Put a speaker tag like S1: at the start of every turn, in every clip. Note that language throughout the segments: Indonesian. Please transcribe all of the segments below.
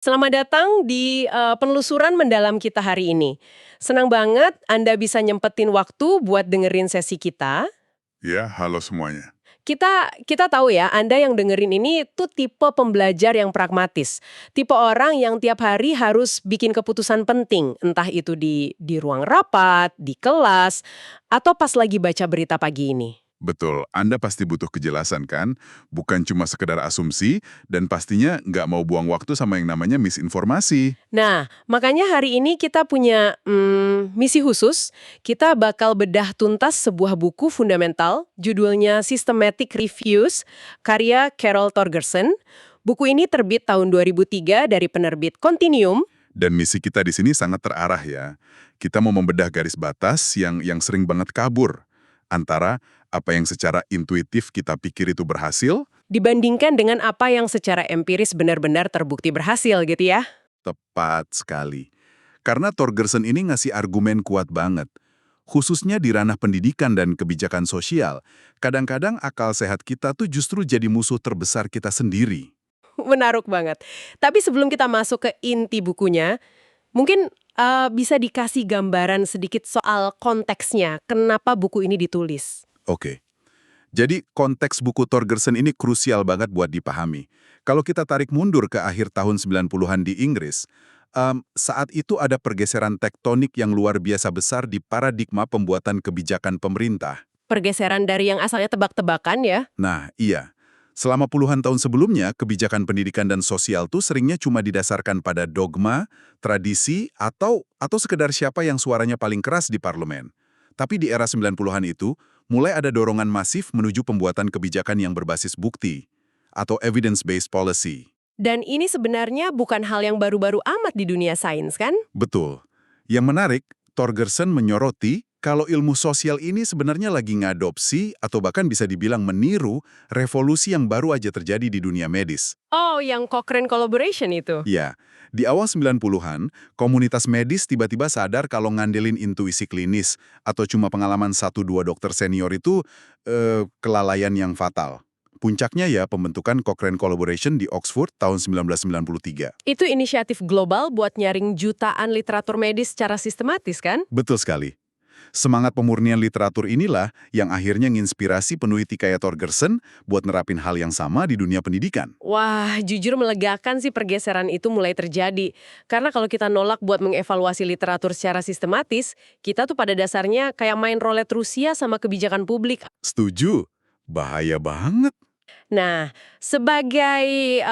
S1: Selamat datang di penelusuran mendalam kita hari ini. Senang banget Anda bisa nyempetin waktu buat dengerin sesi kita.
S2: Ya, halo semuanya.
S1: Kita tahu ya, Anda yang dengerin ini tuh tipe pembelajar yang pragmatis. Tipe orang yang tiap hari harus bikin keputusan penting, entah itu di ruang rapat, di kelas, atau pas lagi baca berita pagi ini.
S2: Betul, Anda pasti butuh kejelasan kan? Bukan cuma sekedar asumsi, dan pastinya nggak mau buang waktu sama yang namanya misinformasi.
S1: Nah, makanya hari ini kita punya misi khusus. Kita bakal bedah tuntas sebuah buku fundamental, judulnya Systematic Reviews, karya Carol Torgerson. Buku ini terbit tahun 2003 dari penerbit Continuum.
S2: Dan misi kita di sini sangat terarah ya. Kita mau membedah garis batas yang sering banget kabur. Antara apa yang secara intuitif kita pikir itu berhasil,
S1: Dibandingkan dengan apa yang secara empiris benar-benar terbukti berhasil gitu ya.
S2: tepat sekali. Karena Torgerson ini ngasih argumen kuat banget. Khususnya di ranah pendidikan dan kebijakan sosial, kadang-kadang akal sehat kita tuh justru jadi musuh terbesar kita sendiri.
S1: Menarik banget. Tapi sebelum kita masuk ke inti bukunya, mungkin bisa dikasih gambaran sedikit soal konteksnya, kenapa buku ini ditulis.
S2: Oke, jadi konteks buku Torgerson ini krusial banget buat dipahami. Kalau kita tarik mundur ke akhir tahun 90-an di Inggris, saat itu ada pergeseran tektonik yang luar biasa besar di paradigma pembuatan kebijakan pemerintah.
S1: Pergeseran dari yang asalnya tebak-tebakan ya.
S2: Nah, iya. Selama puluhan tahun sebelumnya, kebijakan pendidikan dan sosial tuh seringnya cuma didasarkan pada dogma, tradisi, atau sekedar siapa yang suaranya paling keras di parlemen. Tapi di era 90-an itu, mulai ada dorongan masif menuju pembuatan kebijakan yang berbasis bukti, atau evidence-based policy.
S1: Dan ini sebenarnya bukan hal yang baru-baru amat di dunia sains kan?
S2: Betul. Yang menarik, Torgerson menyoroti kalau ilmu sosial ini sebenarnya lagi ngadopsi atau bahkan bisa dibilang meniru revolusi yang baru aja terjadi di dunia medis.
S1: Oh, yang Cochrane Collaboration itu.
S2: Ya, di awal 90-an, komunitas medis tiba-tiba sadar kalau ngandelin intuisi klinis atau cuma pengalaman 1-2 dokter senior itu kelalaian yang fatal. Puncaknya ya pembentukan Cochrane Collaboration di Oxford tahun 1993.
S1: Itu inisiatif global buat nyaring jutaan literatur medis secara sistematis kan?
S2: Betul sekali. Semangat pemurnian literatur inilah yang akhirnya nginspirasi peneliti kayak Torgerson buat nerapin hal yang sama di dunia pendidikan.
S1: Wah, jujur melegakan sih pergeseran itu mulai terjadi. Karena kalau kita nolak buat mengevaluasi literatur secara sistematis, kita tuh pada dasarnya kayak main roulette Rusia sama kebijakan publik.
S2: Setuju? Bahaya banget.
S1: Nah, sebagai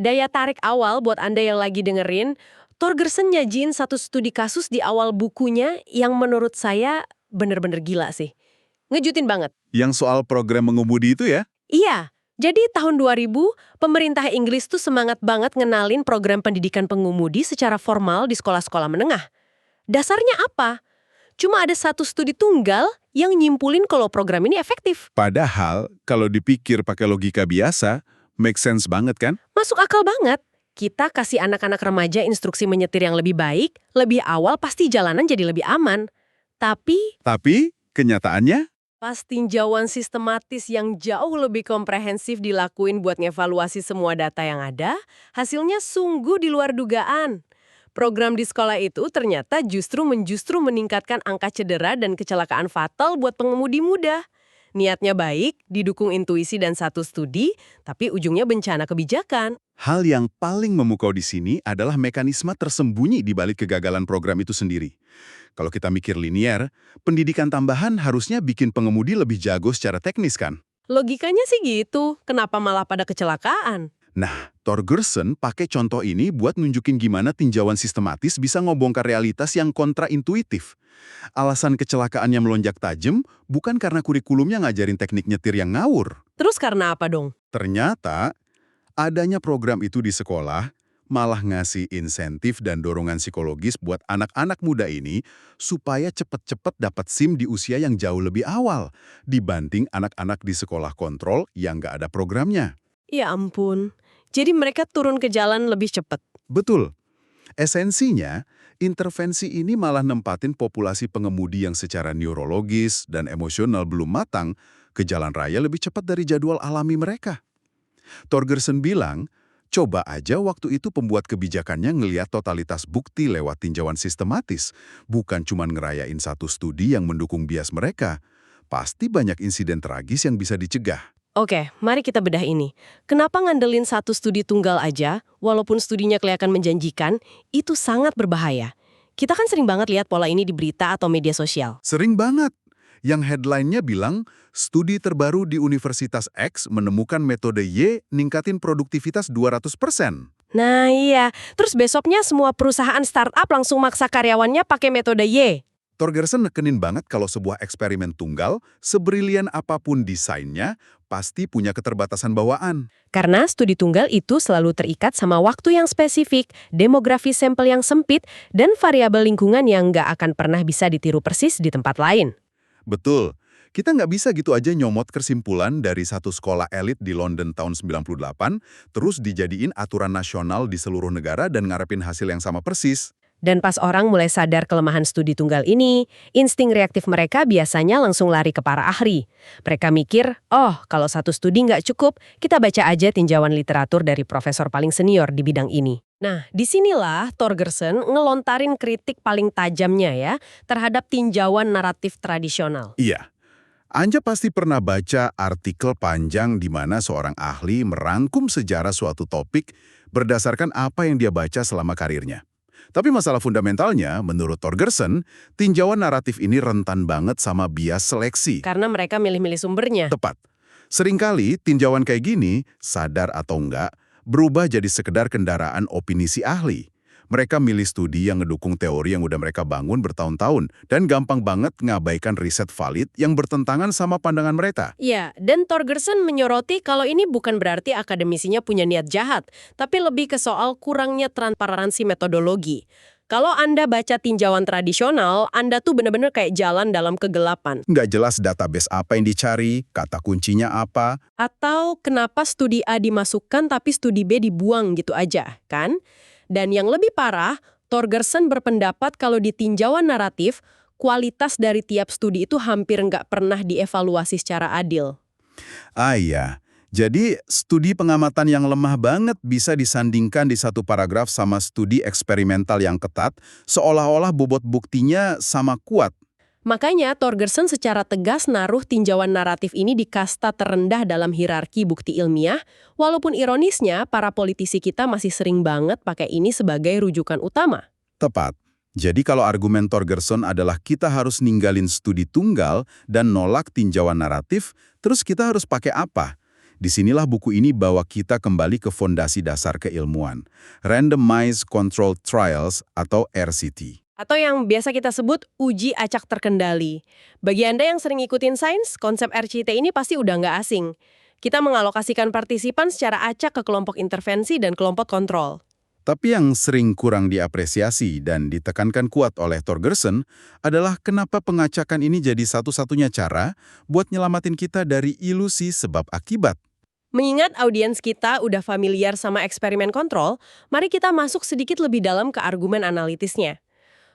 S1: daya tarik awal buat Anda yang lagi dengerin, Torgerson nyajiin satu studi kasus di awal bukunya yang menurut saya bener-bener gila sih. Ngejutin banget.
S2: Yang soal program mengemudi itu ya?
S1: Iya, jadi tahun 2000, pemerintah Inggris tuh semangat banget ngenalin program pendidikan pengemudi secara formal di sekolah-sekolah menengah. Dasarnya apa? Cuma ada satu studi tunggal yang nyimpulin kalau program ini efektif.
S2: Padahal, kalau dipikir pakai logika biasa, make sense banget kan?
S1: Masuk akal banget. Kita kasih anak-anak remaja instruksi menyetir yang lebih baik, lebih awal pasti jalanan jadi lebih aman. Tapi,
S2: Tapi, kenyataannya,
S1: pas tinjauan sistematis yang jauh lebih komprehensif dilakuin buat ngevaluasi semua data yang ada, hasilnya sungguh di luar dugaan. Program di sekolah itu ternyata justru meningkatkan angka cedera dan kecelakaan fatal buat pengemudi muda. Niatnya baik, didukung intuisi dan satu studi, tapi ujungnya bencana kebijakan.
S2: hal yang paling memukau di sini adalah mekanisme tersembunyi di balik kegagalan program itu sendiri. Kalau kita mikir linier, pendidikan tambahan harusnya bikin pengemudi lebih jago secara teknis kan?
S1: Logikanya sih gitu, kenapa malah pada kecelakaan?
S2: Nah, Torgerson pakai contoh ini buat nunjukin gimana tinjauan sistematis bisa ngebongkar realitas yang kontraintuitif. Alasan kecelakaannya melonjak tajam bukan karena kurikulumnya ngajarin teknik nyetir yang ngawur.
S1: Terus karena apa dong?
S2: Ternyata, adanya program itu di sekolah malah ngasih insentif dan dorongan psikologis buat anak-anak muda ini supaya cepet-cepet dapat SIM di usia yang jauh lebih awal dibanding anak-anak di sekolah kontrol yang nggak ada programnya.
S1: Ya ampun, jadi mereka turun ke jalan lebih cepat.
S2: Betul. Esensinya, intervensi ini malah nempatin populasi pengemudi yang secara neurologis dan emosional belum matang ke jalan raya lebih cepat dari jadwal alami mereka. Torgerson bilang, Coba aja waktu itu pembuat kebijakannya ngeliat totalitas bukti lewat tinjauan sistematis, bukan cuma ngerayain satu studi yang mendukung bias mereka. Pasti banyak insiden tragis yang bisa dicegah.
S1: Oke, mari kita bedah ini. Kenapa ngandelin satu studi tunggal aja, walaupun studinya kelihatan menjanjikan, itu sangat berbahaya. Kita kan sering banget lihat pola ini di berita atau media sosial.
S2: Sering banget. Yang headline-nya bilang, studi terbaru di Universitas X menemukan metode Y ningkatin produktivitas 200%.
S1: Nah iya, terus besoknya semua perusahaan startup langsung maksa karyawannya pakai metode Y.
S2: Torgerson nekenin banget kalau sebuah eksperimen tunggal, sebrilian apapun desainnya, pasti punya keterbatasan bawaan.
S1: Karena studi tunggal itu selalu terikat sama waktu yang spesifik, demografi sampel yang sempit, dan variabel lingkungan yang nggak akan pernah bisa ditiru persis di tempat lain.
S2: Betul. Kita nggak bisa gitu aja nyomot kesimpulan dari satu sekolah elit di London tahun 98, terus dijadiin aturan nasional di seluruh negara dan ngarepin hasil yang sama persis.
S1: Dan pas orang mulai sadar kelemahan studi tunggal ini, insting reaktif mereka biasanya langsung lari ke para ahli. Mereka mikir, oh kalau satu studi nggak cukup, kita baca aja tinjauan literatur dari profesor paling senior di bidang ini. Nah, disinilah Torgerson ngelontarin kritik paling tajamnya ya terhadap tinjauan naratif tradisional.
S2: Iya. Anja pasti pernah baca artikel panjang di mana seorang ahli merangkum sejarah suatu topik berdasarkan apa yang dia baca selama karirnya. Tapi masalah fundamentalnya, menurut Torgerson, tinjauan naratif ini rentan banget sama bias seleksi.
S1: Karena mereka milih-milih sumbernya.
S2: Tepat. Seringkali tinjauan kayak gini, sadar atau enggak, berubah jadi sekedar kendaraan opini si ahli. Mereka milih studi yang ngedukung teori yang udah mereka bangun bertahun-tahun dan gampang banget ngabaikan riset valid yang bertentangan sama pandangan mereka.
S1: Iya, dan Torgerson menyoroti kalau ini bukan berarti akademisinya punya niat jahat, tapi lebih ke soal kurangnya transparansi metodologi. Kalau Anda baca tinjauan tradisional, Anda tuh bener-bener kayak jalan dalam kegelapan.
S2: Nggak jelas database apa yang dicari, kata kuncinya apa.
S1: Atau kenapa studi A dimasukkan tapi studi B dibuang gitu aja, kan? Dan yang lebih parah, Torgerson berpendapat kalau di tinjauan naratif, kualitas dari tiap studi itu hampir nggak pernah dievaluasi secara adil.
S2: Ah iya, jadi studi pengamatan yang lemah banget bisa disandingkan di satu paragraf sama studi eksperimental yang ketat, seolah-olah bobot buktinya sama kuat.
S1: Makanya Torgerson secara tegas naruh tinjauan naratif ini di kasta terendah dalam hierarki bukti ilmiah, walaupun ironisnya para politisi kita masih sering banget pakai ini sebagai rujukan utama.
S2: Tepat. Jadi kalau argumen Torgerson adalah kita harus ninggalin studi tunggal dan nolak tinjauan naratif, terus kita harus pakai apa? Disinilah buku ini bawa kita kembali ke fondasi dasar keilmuan, Randomized Controlled Trials atau RCT.
S1: Atau yang biasa kita sebut uji acak terkendali. Bagi Anda yang sering ikutin sains, konsep RCT ini pasti udah nggak asing. Kita mengalokasikan partisipan secara acak ke kelompok intervensi dan kelompok kontrol.
S2: Tapi yang sering kurang diapresiasi dan ditekankan kuat oleh Torgerson adalah kenapa pengacakan ini jadi satu-satunya cara buat nyelamatin kita dari ilusi sebab akibat.
S1: Mengingat audiens kita udah familiar sama eksperimen kontrol, mari kita masuk sedikit lebih dalam ke argumen analitisnya.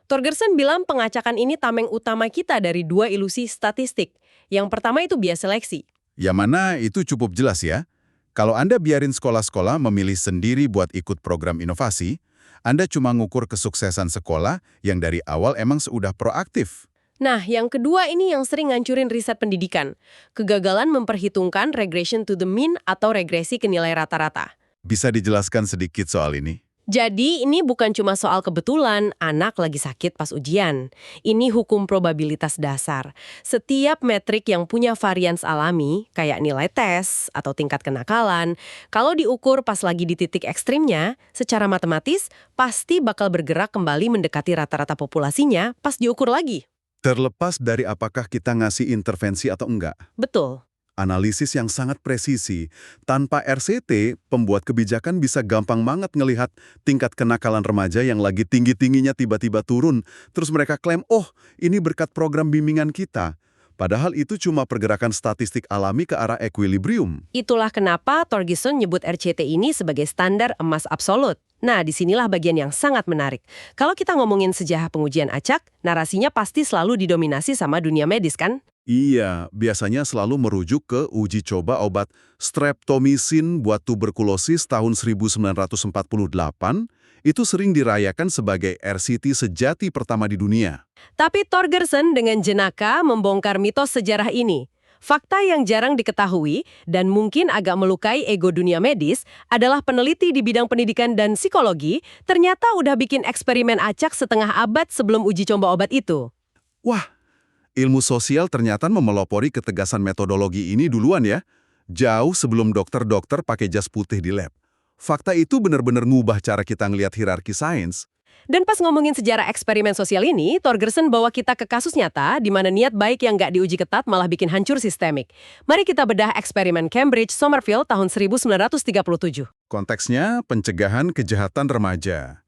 S1: Torgerson bilang pengacakan ini tameng utama kita dari dua ilusi statistik. Yang pertama itu bias seleksi.
S2: Yang mana itu cukup jelas ya. Kalau Anda biarin sekolah-sekolah memilih sendiri buat ikut program inovasi, Anda cuma ngukur kesuksesan sekolah yang dari awal emang sudah proaktif.
S1: Nah, yang kedua ini yang sering ngancurin riset pendidikan. Kegagalan memperhitungkan regression to the mean atau regresi ke nilai rata-rata.
S2: Bisa dijelaskan sedikit soal ini?
S1: Jadi ini bukan cuma soal kebetulan anak lagi sakit pas ujian. Ini hukum probabilitas dasar. Setiap metrik yang punya varians alami, kayak nilai tes atau tingkat kenakalan, kalau diukur pas lagi di titik ekstrimnya, secara matematis pasti bakal bergerak kembali mendekati rata-rata populasinya pas diukur lagi.
S2: Terlepas dari apakah kita ngasih intervensi atau enggak.
S1: Betul.
S2: Analisis yang sangat presisi. Tanpa RCT, pembuat kebijakan bisa gampang banget ngelihat tingkat kenakalan remaja yang lagi tinggi-tingginya tiba-tiba turun. Terus mereka klaim, oh ini berkat program bimbingan kita. Padahal itu cuma pergerakan statistik alami ke arah equilibrium.
S1: Itulah kenapa Torgerson nyebut RCT ini sebagai standar emas absolut. Nah, disinilah bagian yang sangat menarik. Kalau kita ngomongin sejarah pengujian acak, narasinya pasti selalu didominasi sama dunia medis kan?
S2: Iya, biasanya selalu merujuk ke uji coba obat streptomycin buat tuberkulosis tahun 1948, itu sering dirayakan sebagai RCT sejati pertama di dunia.
S1: Tapi Torgerson dengan jenaka membongkar mitos sejarah ini. Fakta yang jarang diketahui dan mungkin agak melukai ego dunia medis adalah peneliti di bidang pendidikan dan psikologi ternyata udah bikin eksperimen acak setengah abad sebelum uji coba obat itu.
S2: Wah, ilmu sosial ternyata memelopori ketegasan metodologi ini duluan ya, jauh sebelum dokter-dokter pakai jas putih di lab. Fakta itu benar-benar ngubah cara kita ngelihat hierarki sains.
S1: Dan pas ngomongin sejarah eksperimen sosial ini, Torgerson bawa kita ke kasus nyata di mana niat baik yang nggak diuji ketat malah bikin hancur sistemik. Mari kita bedah eksperimen Cambridge Somerville tahun 1937.
S2: Konteksnya pencegahan kejahatan remaja.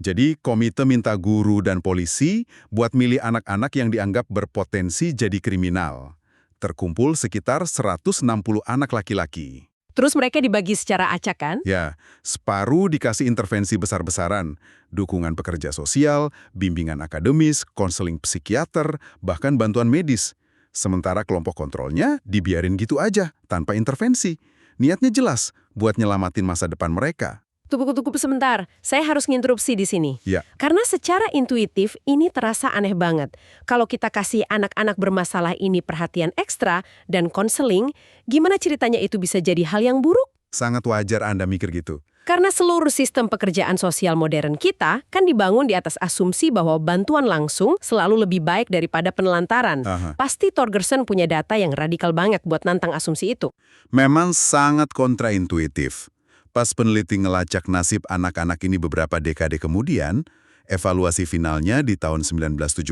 S2: Jadi komite minta guru dan polisi buat milih anak-anak yang dianggap berpotensi jadi kriminal. Terkumpul sekitar 160 anak laki-laki.
S1: Terus mereka dibagi secara acak kan?
S2: Ya, separuh dikasih intervensi besar-besaran, dukungan pekerja sosial, bimbingan akademis, konseling psikiater, bahkan bantuan medis. Sementara kelompok kontrolnya dibiarin gitu aja, tanpa intervensi. Niatnya jelas, buat nyelamatin masa depan mereka.
S1: Tunggu sebentar, saya harus nginterupsi di sini.
S2: Ya,
S1: Karena secara intuitif ini terasa aneh banget. Kalau kita kasih anak-anak bermasalah ini perhatian ekstra dan konseling, gimana ceritanya itu bisa jadi hal yang buruk?
S2: sangat wajar Anda mikir gitu.
S1: Karena seluruh sistem pekerjaan sosial modern kita kan dibangun di atas asumsi bahwa bantuan langsung selalu lebih baik daripada penelantaran.
S2: Aha.
S1: Pasti Torgerson punya data yang radikal banget buat nantang asumsi itu.
S2: Memang sangat kontraintuitif. Pas peneliti ngelacak nasib anak-anak ini beberapa dekade kemudian, evaluasi finalnya di tahun 1975,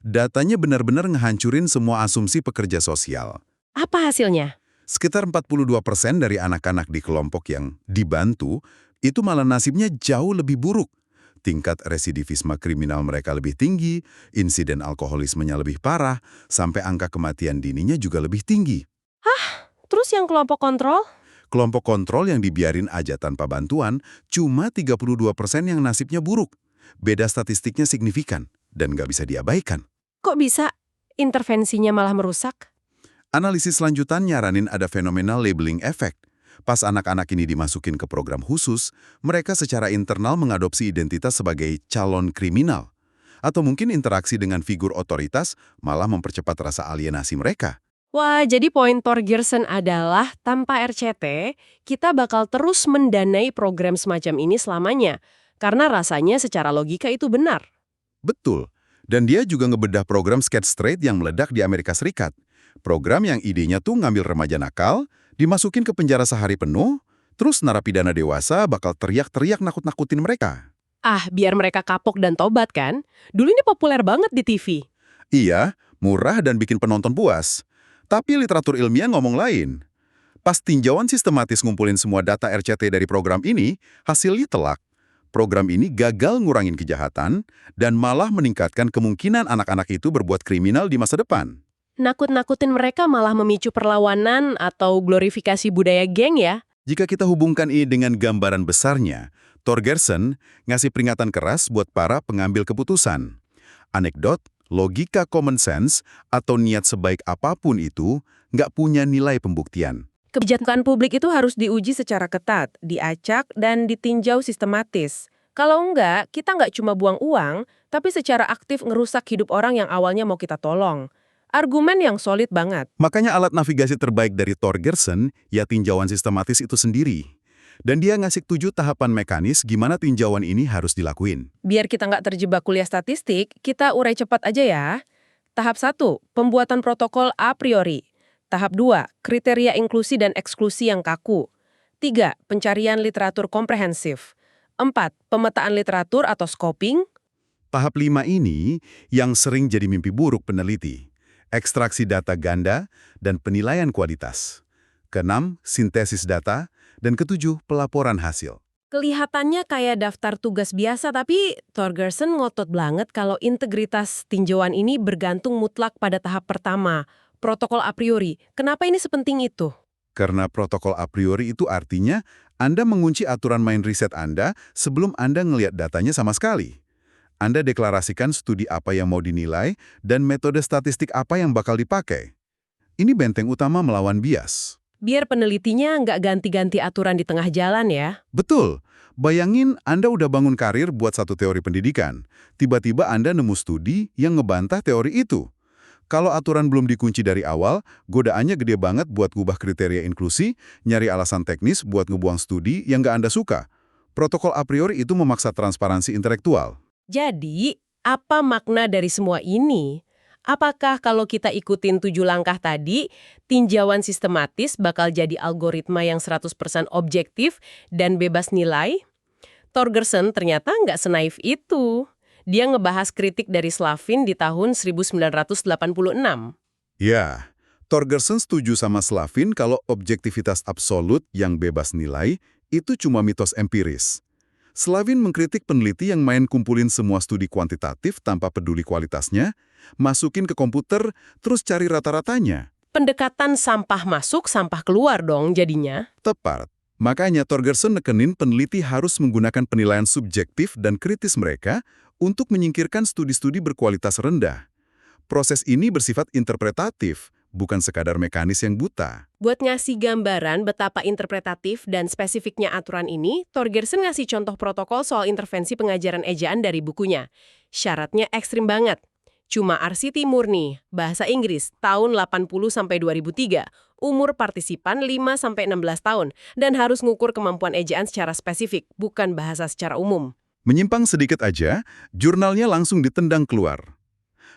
S2: datanya benar-benar ngehancurin semua asumsi pekerja sosial.
S1: Apa hasilnya?
S2: Sekitar 42% dari anak-anak di kelompok yang dibantu, itu malah nasibnya jauh lebih buruk. Tingkat residivisme kriminal mereka lebih tinggi, insiden alkoholismenya lebih parah, sampai angka kematian dininya juga lebih tinggi.
S1: Terus yang kelompok kontrol?
S2: Kelompok kontrol yang dibiarin aja tanpa bantuan, cuma 32% yang nasibnya buruk. Beda statistiknya signifikan, dan nggak bisa diabaikan.
S1: Kok bisa intervensinya malah merusak?
S2: Analisis lanjutan nyaranin ada fenomena labeling effect. Pas anak-anak ini dimasukin ke program khusus, mereka secara internal mengadopsi identitas sebagai calon kriminal. Atau mungkin interaksi dengan figur otoritas malah mempercepat rasa alienasi mereka.
S1: Wah, jadi poin Torgerson adalah tanpa RCT, kita bakal terus mendanai program semacam ini selamanya. Karena rasanya secara logika itu benar.
S2: Betul. Dan dia juga ngebedah program Skate Straight yang meledak di Amerika Serikat. Program yang idenya tuh ngambil remaja nakal, dimasukin ke penjara sehari penuh, terus narapidana dewasa bakal teriak-teriak nakut-nakutin mereka.
S1: Ah, biar mereka kapok dan tobat kan? Dulu ini populer banget di TV.
S2: Iya, murah dan bikin penonton puas. Tapi literatur ilmiah ngomong lain. Pas tinjauan sistematis ngumpulin semua data RCT dari program ini, hasilnya telak. Program ini gagal ngurangin kejahatan dan malah meningkatkan kemungkinan anak-anak itu berbuat kriminal di masa depan.
S1: Nakut-nakutin mereka malah memicu perlawanan atau glorifikasi budaya geng ya?
S2: Jika kita hubungkan ini dengan gambaran besarnya, Torgerson ngasih peringatan keras buat para pengambil keputusan. Anekdot, logika common sense, atau niat sebaik apapun itu nggak punya nilai pembuktian.
S1: Kebijakan publik itu harus diuji secara ketat, diacak, dan ditinjau sistematis. Kalau enggak, kita nggak cuma buang uang, tapi secara aktif ngerusak hidup orang yang awalnya mau kita tolong. Argumen yang solid banget.
S2: Makanya alat navigasi terbaik dari Torgerson ya tinjauan sistematis itu sendiri. Dan dia ngasih 7 tahapan mekanis gimana tinjauan ini harus dilakuin.
S1: Biar kita nggak terjebak kuliah statistik, kita urai cepat aja ya. Tahap 1, pembuatan protokol a priori. Tahap 2, kriteria inklusi dan eksklusi yang kaku. 3, pencarian literatur komprehensif. 4, pemetaan literatur atau scoping.
S2: Tahap 5 ini yang sering jadi mimpi buruk peneliti. Ekstraksi data ganda dan penilaian kualitas. Ke-6, sintesis data. Dan ke-7, pelaporan hasil.
S1: Kelihatannya kayak daftar tugas biasa, tapi Torgerson ngotot banget kalau integritas tinjauan ini bergantung mutlak pada tahap pertama, protokol a priori. Kenapa ini sepenting itu?
S2: Karena protokol a priori itu artinya Anda mengunci aturan main riset Anda sebelum Anda ngelihat datanya sama sekali. Anda deklarasikan studi apa yang mau dinilai dan metode statistik apa yang bakal dipakai. Ini benteng utama melawan bias.
S1: Biar penelitinya nggak ganti-ganti aturan di tengah jalan ya.
S2: Betul. Bayangin Anda udah bangun karir buat satu teori pendidikan. Tiba-tiba Anda nemu studi yang ngebantah teori itu. Kalau aturan belum dikunci dari awal, godaannya gede banget buat ngubah kriteria inklusi, nyari alasan teknis buat ngebuang studi yang nggak Anda suka. Protokol a priori itu memaksa transparansi intelektual.
S1: Jadi, apa makna dari semua ini? Apakah kalau kita ikutin 7 langkah tadi, tinjauan sistematis bakal jadi algoritma yang 100% objektif dan bebas nilai? Torgerson ternyata nggak senaif itu. Dia ngebahas kritik dari Slavin di tahun 1986.
S2: Ya, Torgerson setuju sama Slavin kalau objektivitas absolut yang bebas nilai itu cuma mitos empiris. Slavin mengkritik peneliti yang main kumpulin semua studi kuantitatif tanpa peduli kualitasnya, masukin ke komputer, terus cari rata-ratanya.
S1: Pendekatan sampah masuk, sampah keluar dong jadinya.
S2: Tepat. Makanya Torgerson nekenin peneliti harus menggunakan penilaian subjektif dan kritis mereka untuk menyingkirkan studi-studi berkualitas rendah. Proses ini bersifat interpretatif, bukan sekadar mekanis yang buta.
S1: Buat ngasih gambaran betapa interpretatif dan spesifiknya aturan ini, Torgerson ngasih contoh protokol soal intervensi pengajaran ejaan dari bukunya. Syaratnya ekstrim banget. Cuma RCT murni, bahasa Inggris, tahun 80-2003, umur partisipan 5-16 tahun, dan harus ngukur kemampuan ejaan secara spesifik, bukan bahasa secara umum.
S2: Menyimpang sedikit aja, jurnalnya langsung ditendang keluar.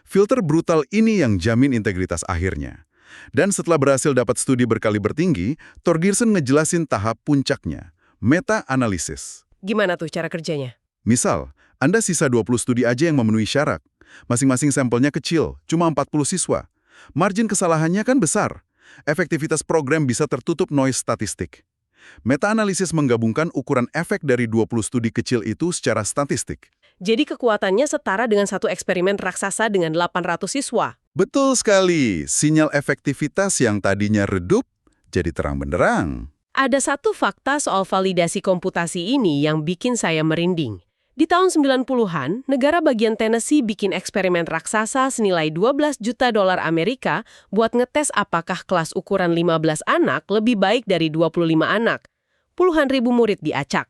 S2: Filter brutal ini yang jamin integritas akhirnya. Dan setelah berhasil dapat studi berkali bertinggi, Torgerson ngejelasin tahap puncaknya, meta-analisis.
S1: Gimana tuh cara kerjanya?
S2: Misal, Anda sisa 20 studi aja yang memenuhi syarat. Masing-masing sampelnya kecil, cuma 40 siswa. Margin kesalahannya kan besar. Efektivitas program bisa tertutup noise statistik. Meta-analisis menggabungkan ukuran efek dari 20 studi kecil itu secara statistik.
S1: Jadi kekuatannya setara dengan satu eksperimen raksasa dengan 800 siswa.
S2: Betul sekali, sinyal efektivitas yang tadinya redup jadi terang benderang.
S1: Ada satu fakta soal validasi komputasi ini yang bikin saya merinding. Di tahun 90-an, negara bagian Tennessee bikin eksperimen raksasa senilai 12 juta dolar Amerika buat ngetes apakah kelas ukuran 15 anak lebih baik dari 25 anak. Puluhan ribu murid diacak.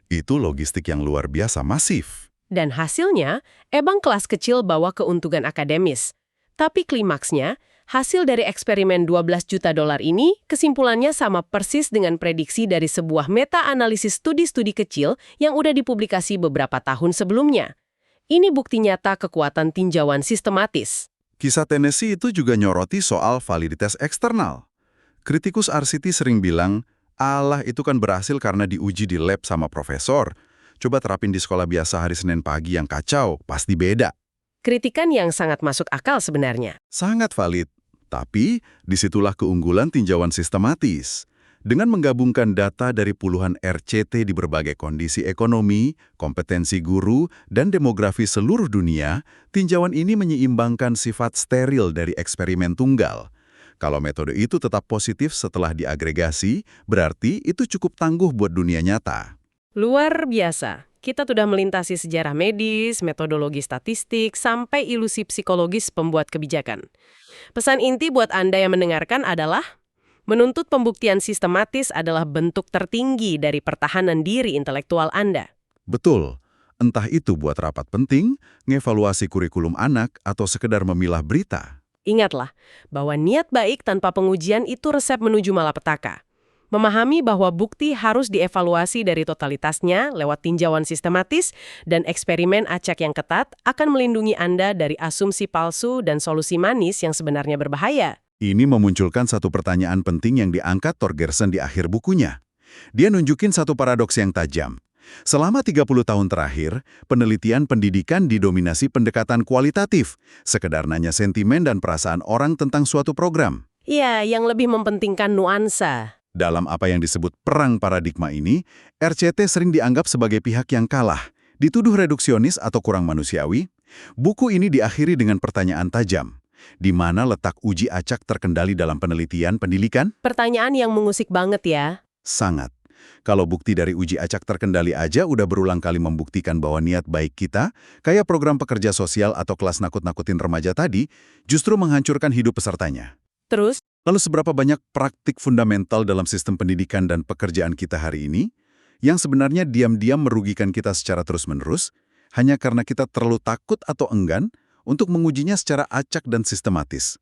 S2: Itu logistik yang luar biasa masif.
S1: Dan hasilnya, emang kelas kecil bawa keuntungan akademis. Tapi klimaksnya, hasil dari eksperimen 12 juta dolar ini kesimpulannya sama persis dengan prediksi dari sebuah meta-analisis studi-studi kecil yang udah dipublikasi beberapa tahun sebelumnya. Ini bukti nyata kekuatan tinjauan sistematis.
S2: Kisah Tennessee itu juga nyoroti soal validitas eksternal. Kritikus RCT sering bilang, "Alah, itu kan berhasil karena diuji di lab sama profesor. Coba terapin di sekolah biasa hari Senin pagi yang kacau, pasti beda."
S1: Kritikan yang sangat masuk akal sebenarnya.
S2: Sangat valid. Tapi, disitulah keunggulan tinjauan sistematis. Dengan menggabungkan data dari puluhan RCT di berbagai kondisi ekonomi, kompetensi guru, dan demografi seluruh dunia, tinjauan ini menyeimbangkan sifat steril dari eksperimen tunggal. Kalau metode itu tetap positif setelah diagregasi, berarti itu cukup tangguh buat dunia nyata.
S1: Luar biasa. Kita sudah melintasi sejarah medis, metodologi statistik, sampai ilusi psikologis pembuat kebijakan. Pesan inti buat Anda yang mendengarkan adalah, menuntut pembuktian sistematis adalah bentuk tertinggi dari pertahanan diri intelektual Anda.
S2: Betul. Entah itu buat rapat penting, ngevaluasi kurikulum anak, atau sekedar memilah berita.
S1: Ingatlah, bahwa niat baik tanpa pengujian itu resep menuju malapetaka. Memahami bahwa bukti harus dievaluasi dari totalitasnya lewat tinjauan sistematis dan eksperimen acak yang ketat akan melindungi Anda dari asumsi palsu dan solusi manis yang sebenarnya berbahaya.
S2: Ini memunculkan satu pertanyaan penting yang diangkat Torgerson di akhir bukunya. Dia nunjukin satu paradoks yang tajam. Selama 30 tahun terakhir, penelitian pendidikan didominasi pendekatan kualitatif, sekedar nanya sentimen dan perasaan orang tentang suatu program.
S1: Iya, yang lebih mementingkan nuansa.
S2: Dalam apa yang disebut perang paradigma ini, RCT sering dianggap sebagai pihak yang kalah, dituduh reduksionis atau kurang manusiawi. Buku ini diakhiri dengan pertanyaan tajam. Di mana letak uji acak terkendali dalam penelitian pendidikan?
S1: Pertanyaan yang mengusik banget ya.
S2: Sangat. Kalau bukti dari uji acak terkendali aja udah berulang kali membuktikan bahwa niat baik kita, kayak program pekerja sosial atau kelas nakut-nakutin remaja tadi, justru menghancurkan hidup pesertanya.
S1: Terus,
S2: Lalu seberapa banyak praktik fundamental dalam sistem pendidikan dan pekerjaan kita hari ini yang sebenarnya diam-diam merugikan kita secara terus-menerus hanya karena kita terlalu takut atau enggan untuk mengujinya secara acak dan sistematis?